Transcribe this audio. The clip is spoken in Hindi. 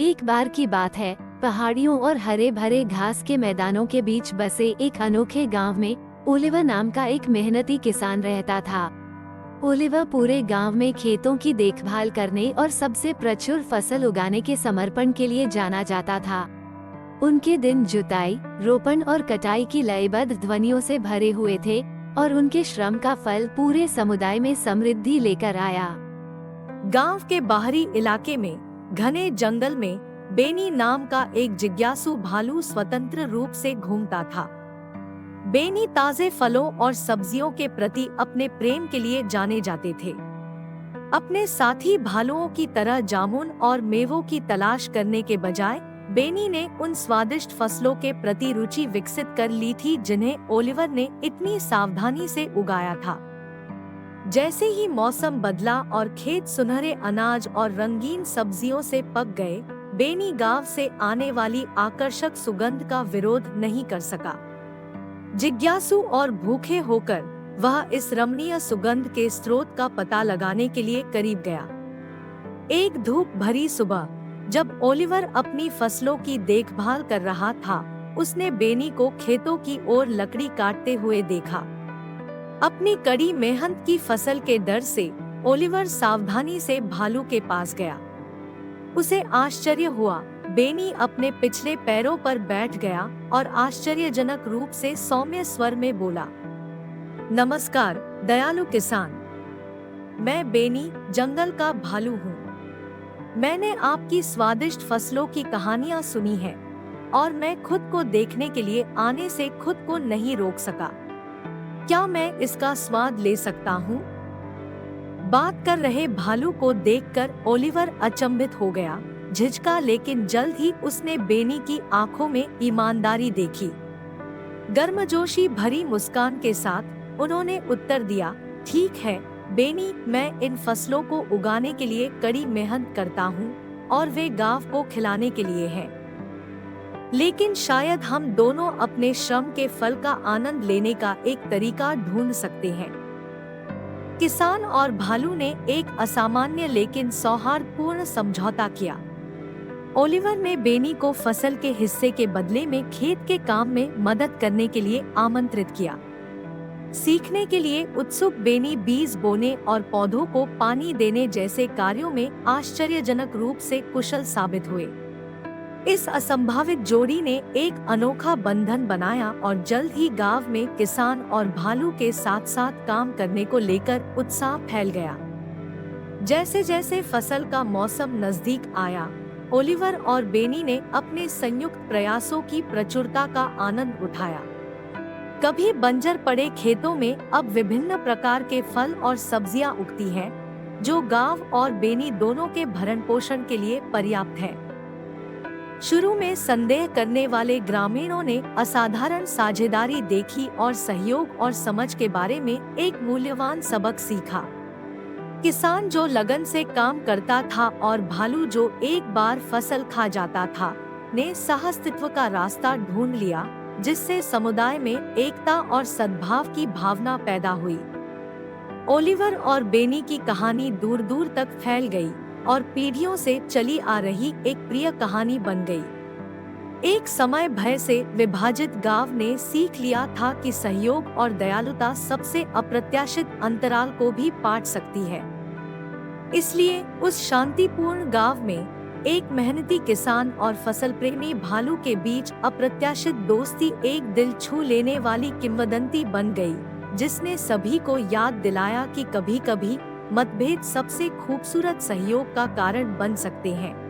एक बार की बात है, पहाड़ियों और हरे भरे घास के मैदानों के बीच बसे एक अनोखे गांव में ओलिवर नाम का एक मेहनती किसान रहता था। ओलिवर पूरे गांव में खेतों की देखभाल करने और सबसे प्रचुर फसल उगाने के समर्पण के लिए जाना जाता था। उनके दिन जुताई, रोपण और कटाई की लयबद्ध ध्वनियों से भरे हुए थे और उनके श्रम का फल पूरे समुदाय में समृद्धि लेकर आया। गांव के बाहरी इलाके में घने जंगल में बेनी नाम का एक जिज्ञासु भालू स्वतंत्र रूप से घूमता था। बेनी ताजे फलों और सब्जियों के प्रति अपने प्रेम के लिए जाने जाते थे। अपने साथी भालुओं की तरह जामुन और मेवों की तलाश करने के बजाय बेनी ने उन स्वादिष्ट फसलों के प्रति रुचि विकसित कर ली थी जिन्हें ओलिवर ने इतनी सावधानी से उगाया था। जैसे ही मौसम बदला और खेत सुनहरे अनाज और रंगीन सब्जियों से पक गए, बेनी गांव से आने वाली आकर्षक सुगंध का विरोध नहीं कर सका। जिज्ञासु और भूखे होकर वह इस रमणीय सुगंध के स्रोत का पता लगाने के लिए करीब गया। एक धूप भरी सुबह जब ओलिवर अपनी फसलों की देखभाल कर रहा था, उसने बेनी को खेतों की ओर लकड़ी काटते हुए देखा। अपनी कड़ी मेहनत की फसल के डर से ओलिवर सावधानी से भालू के पास गया। उसे आश्चर्य हुआ। बेनी अपने पिछले पैरों पर बैठ गया और आश्चर्यजनक रूप से सौम्य स्वर में बोला, नमस्कार दयालु किसान, मैं बेनी जंगल का भालू हूँ। मैंने आपकी स्वादिष्ट फसलों की कहानियाँ सुनी हैं और मैं खुद को देखने के लिए आने से खुद को नहीं रोक सका। क्या मैं इसका स्वाद ले सकता हूँ? बात कर रहे भालू को देखकर ओलिवर अचंभित हो गया, झिझका, लेकिन जल्द ही उसने बेनी की आंखों में ईमानदारी देखी। गर्मजोशी भरी मुस्कान के साथ उन्होंने उत्तर दिया, ठीक है बेनी, मैं इन फसलों को उगाने के लिए कड़ी मेहनत करता हूँ और वे गांव को खिलाने के लिए हैं। लेकिन शायद हम दोनों अपने श्रम के फल का आनंद लेने का एक तरीका ढूंढ सकते हैं। किसान और भालू ने एक असामान्य लेकिन सौहार्दपूर्ण समझौता किया। ओलिवर ने बेनी को फसल के हिस्से के बदले में खेत के काम में मदद करने के लिए आमंत्रित किया। सीखने के लिए उत्सुक बेनी बीज बोने और पौधों को पानी देने जैसे कार्यों में आश्चर्यजनक रूप से कुशल साबित हुए। इस असंभावित जोड़ी ने एक अनोखा बंधन बनाया और जल्द ही गांव में किसान और भालू के साथ साथ काम करने को लेकर उत्साह फैल गया। जैसे जैसे फसल का मौसम नजदीक आया, ओलिवर और बेनी ने अपने संयुक्त प्रयासों की प्रचुरता का आनंद उठाया। कभी बंजर पड़े खेतों में अब विभिन्न प्रकार के फल और सब्जियां उगती हैं, जो गांव और बेनी दोनों के भरण पोषण के लिए पर्याप्त है। शुरू में संदेह करने वाले ग्रामीणों ने असाधारण साझेदारी देखी और सहयोग और समझ के बारे में एक मूल्यवान सबक सीखा। किसान जो लगन से काम करता था और भालू जो एक बार फसल खा जाता था, ने सहअस्तित्व का रास्ता ढूंढ लिया, जिससे समुदाय में एकता और सद्भाव की भावना पैदा हुई। ओलिवर और बेनी की कहानी दूर दूर तक फैल गई और पीढ़ियों से चली आ रही एक प्रिय कहानी बन गई। एक समय भय से विभाजित गांव ने सीख लिया था कि सहयोग और दयालुता सबसे अप्रत्याशित अंतराल को भी पाट सकती है। इसलिए उस शांतिपूर्ण गांव में एक मेहनती किसान और फसल प्रेमी भालू के बीच अप्रत्याशित दोस्ती एक दिल छू लेने वाली किंवदंती बन गई, जिसने सभी को याद दिलाया कि कभी-कभी मतभेद सबसे खूबसूरत सहयोग का कारण बन सकते हैं।